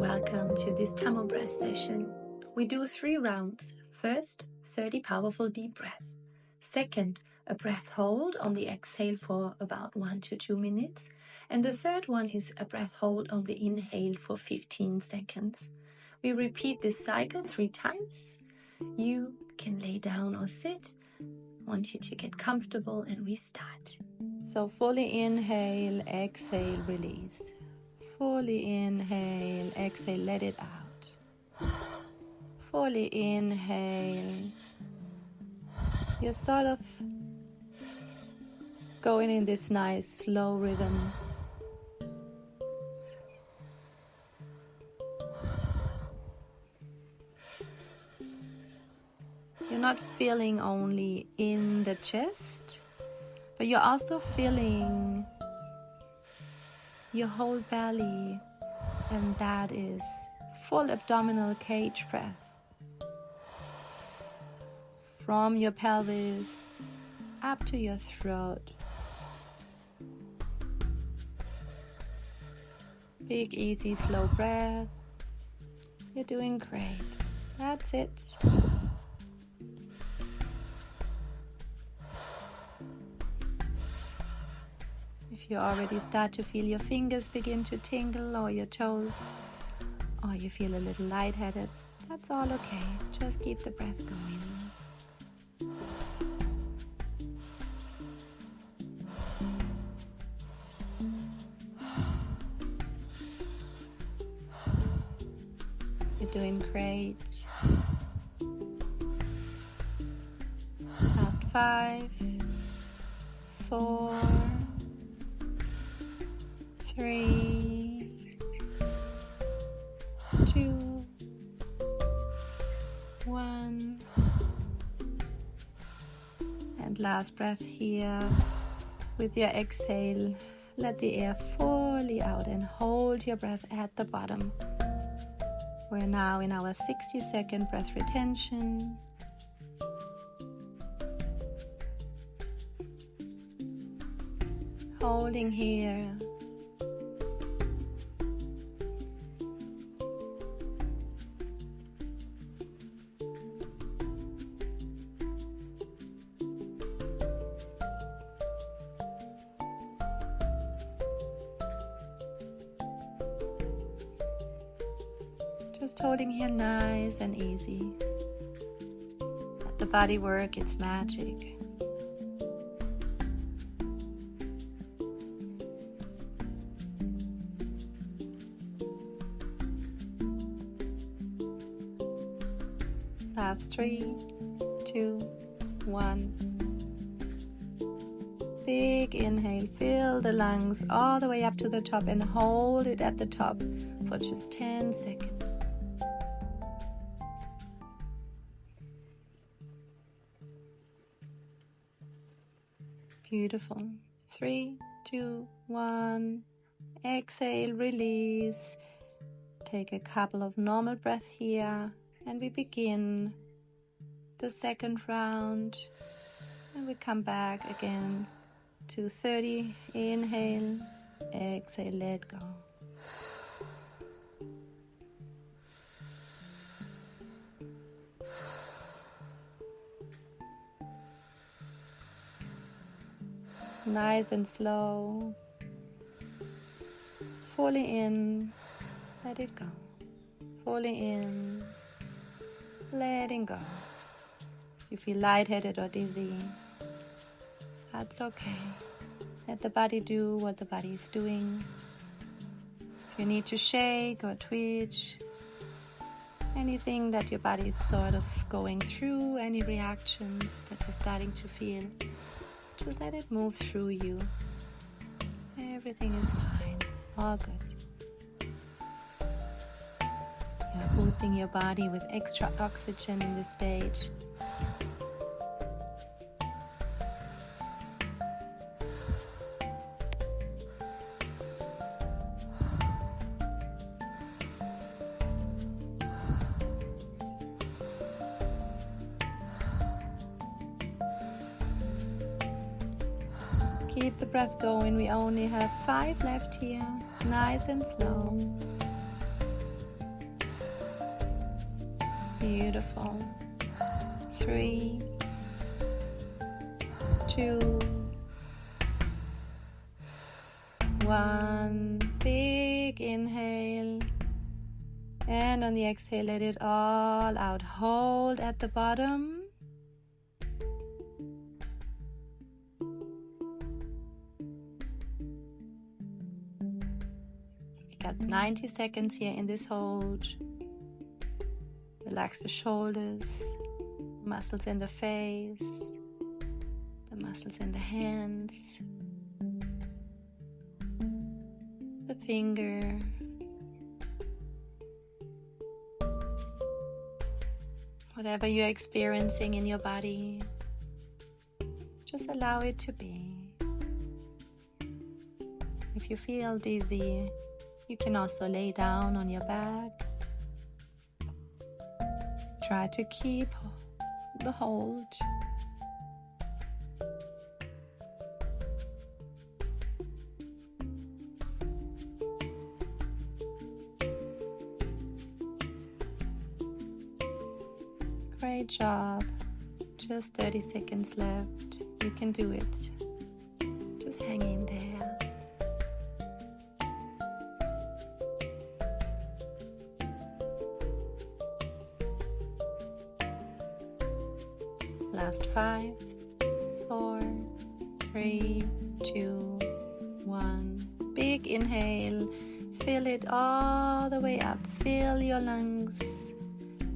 welcome to this Tummo breath session. We do 3 rounds. First, 30 powerful deep breath. Second, a breath hold on the exhale for about 1 to 2 minutes. And the third one is a breath hold on the inhale for 15 seconds. We repeat this cycle 3 times. You can lay down or sit. I want you to get comfortable and we start. So fully inhale, exhale, release. Fully inhale, exhale, let it out. Fully inhale. You're sort of going in this nice slow rhythm. You're not feeling only in the chest, but you're also feeling your whole belly, and that is full abdominal cage breath. From your pelvis up to your throat. Big, easy, slow breath. You're doing great. That's it. If you already start to feel your fingers begin to tingle or your toes, or you feel a little lightheaded, that's all okay. Just keep the breath going. You're doing great. Last 5, 4, 3, 2, 1. And last breath here. With your exhale, let the air fully out and hold your breath at the bottom. We're now in our 60-second breath retention. Holding here. Just holding here nice and easy. Let the body work its magic. Last 3, 2, 1. Big inhale, fill the lungs all the way up to the top and hold it at the top for just 10 seconds. Beautiful. 3, 2, 1. Exhale, release. Take a couple of normal breaths here. And we begin the second round. And we come back again to 30. Inhale, exhale, let go. Nice and slow. Fully in, let it go. Fully in, letting go. If you feel lightheaded or dizzy, that's okay. Let the body do what the body is doing. If you need to shake or twitch, anything that your body is sort of going through, any reactions that you're starting to feel, just let it move through you. Everything is fine. All good. You're boosting your body with extra oxygen in this stage. Keep the breath going. We only have 5 left here. Nice and slow. Beautiful. 3, 2, 1. Big inhale. And on the exhale, let it all out. Hold at the bottom. We got 90 seconds here in this hold. Relax the shoulders, muscles in the face, the muscles in the hands, the finger. Whatever you're experiencing in your body, just allow it to be. If you feel dizzy, you can also lay down on your back. Try to keep the hold. Great job. Just 30 seconds left. You can do it. Just hang in there. Last 5, 4, 3, 2, 1. Big inhale. Fill it all the way up. Fill your lungs.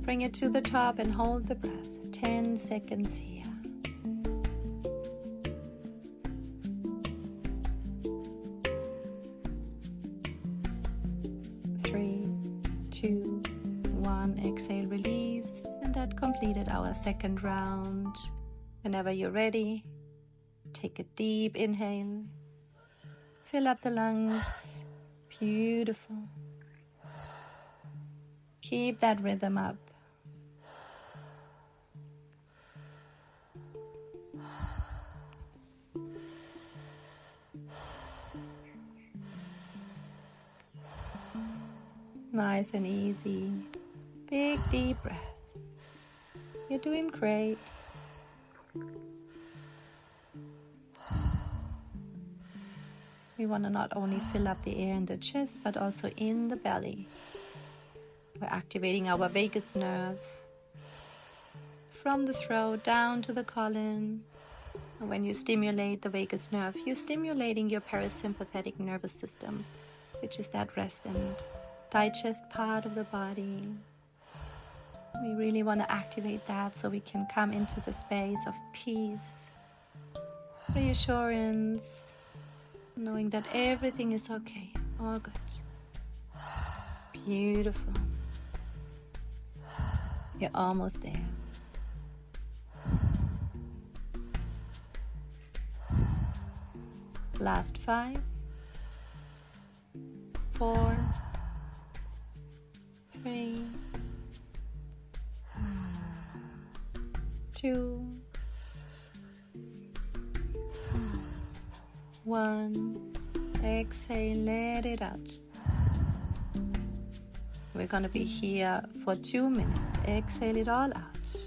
Bring it to the top and hold the breath. 10 seconds here. Three, 2, 1. Exhale, release. And that completed our second round. Whenever you're ready, take a deep inhale. Fill up the lungs. Beautiful. Keep that rhythm up. Nice and easy. Big deep breath. You're doing great. We want to not only fill up the air in the chest, but also in the belly. We're activating our vagus nerve from the throat down to the colon. And when you stimulate the vagus nerve, you're stimulating your parasympathetic nervous system, which is that rest and digest part of the body. We really want to activate that so we can come into the space of peace, reassurance, knowing that everything is okay, all good. Beautiful. You're almost there. Last 5, 4, 3, 2, 1. Exhale, let it out. We're going to be here for 2 minutes. Exhale it all out.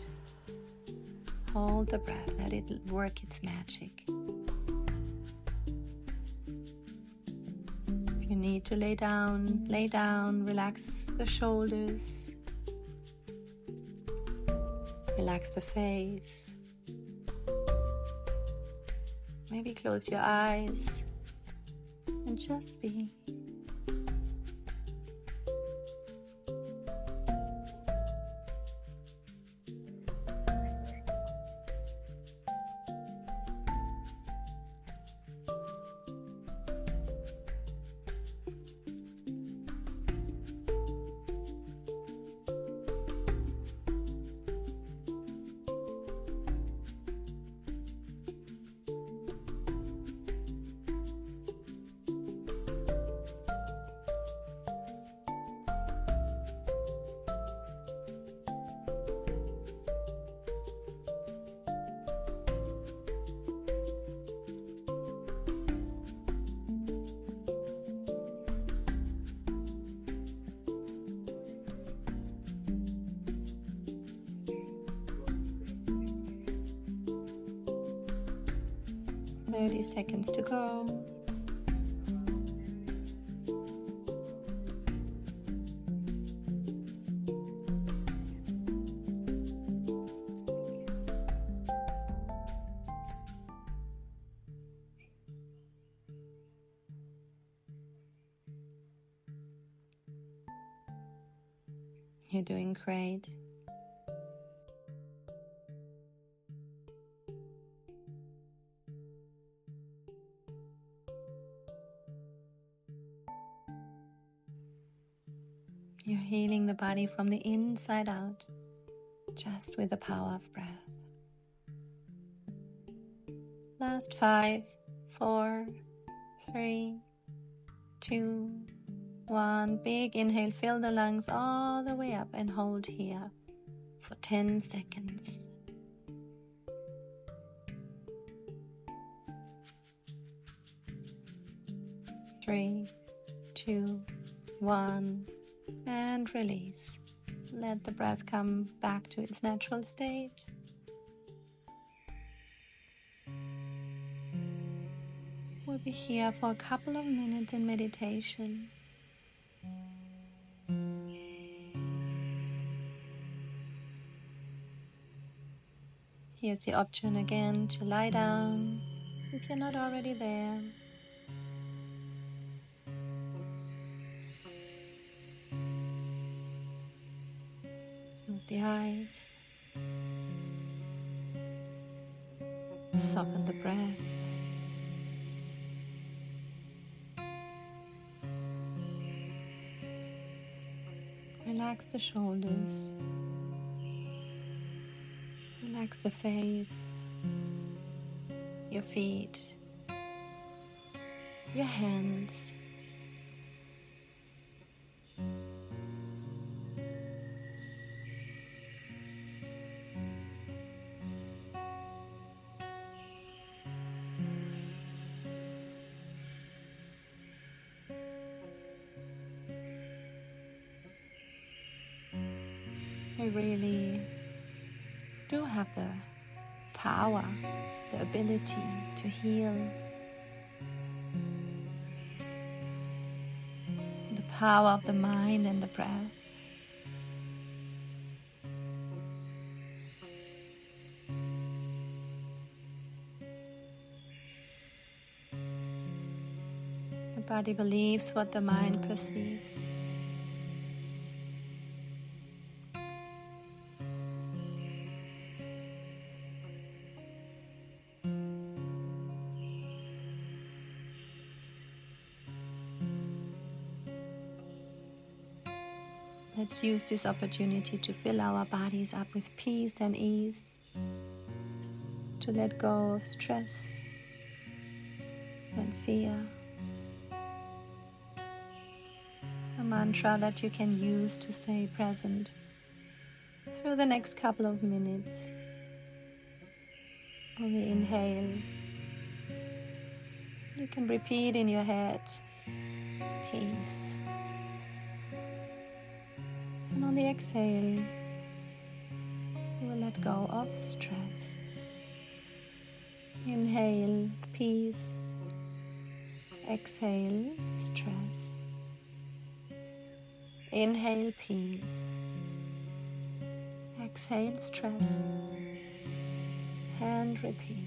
Hold the breath. Let it work its magic. If you need to lay down, lay down. Relax the shoulders. Relax the face. Maybe close your eyes and just be. 30 seconds to go. You're doing great. You're healing the body from the inside out, just with the power of breath. Last 5, 4, 3, 2, 1. Big inhale, fill the lungs all the way up and hold here for 10 seconds. 3, 2, 1, and release. Let the breath come back to its natural state. We'll be here for a couple of minutes in meditation. Here's the option again to lie down if you're not already there. Close the eyes. Soften the breath. Relax the shoulders. Relax the face, your feet, your hands. We really do have the power, the ability to heal. The power of the mind and the breath. The body believes what the mind perceives. Let's use this opportunity to fill our bodies up with peace and ease, to let go of stress and fear. A mantra that you can use to stay present through the next couple of minutes. On the inhale, you can repeat in your head, peace. And on the exhale, you will let go of stress. Inhale, peace. Exhale, stress. Inhale, peace. Exhale, stress. And repeat.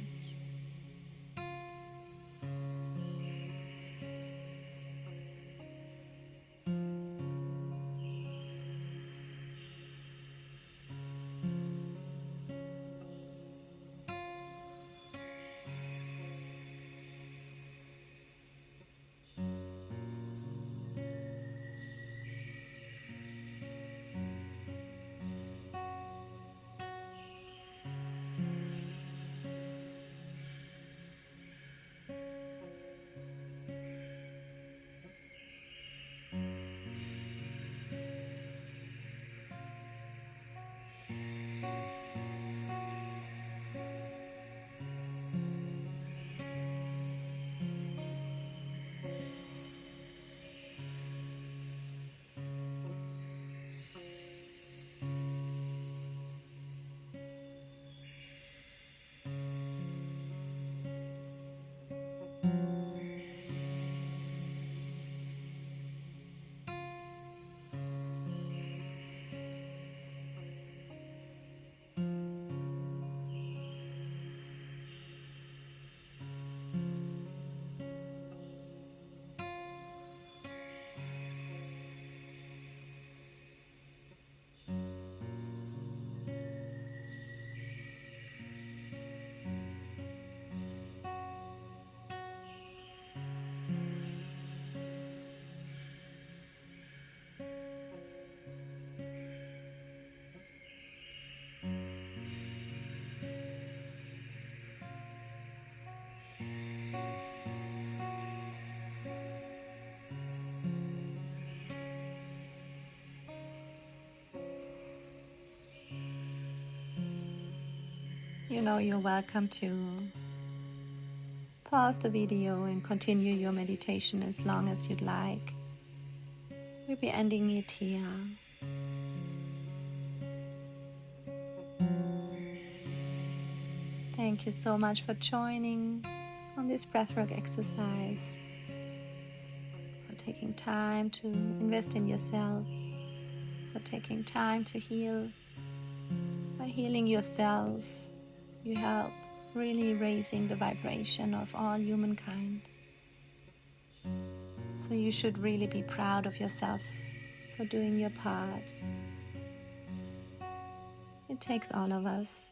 You know you're welcome to pause the video and continue your meditation as long as you'd like. We'll be ending it here. Thank you so much for joining on this breathwork exercise, for taking time to invest in yourself, for taking time to heal. By healing yourself, you help really raising the vibration of all humankind. So you should really be proud of yourself for doing your part. It takes all of us.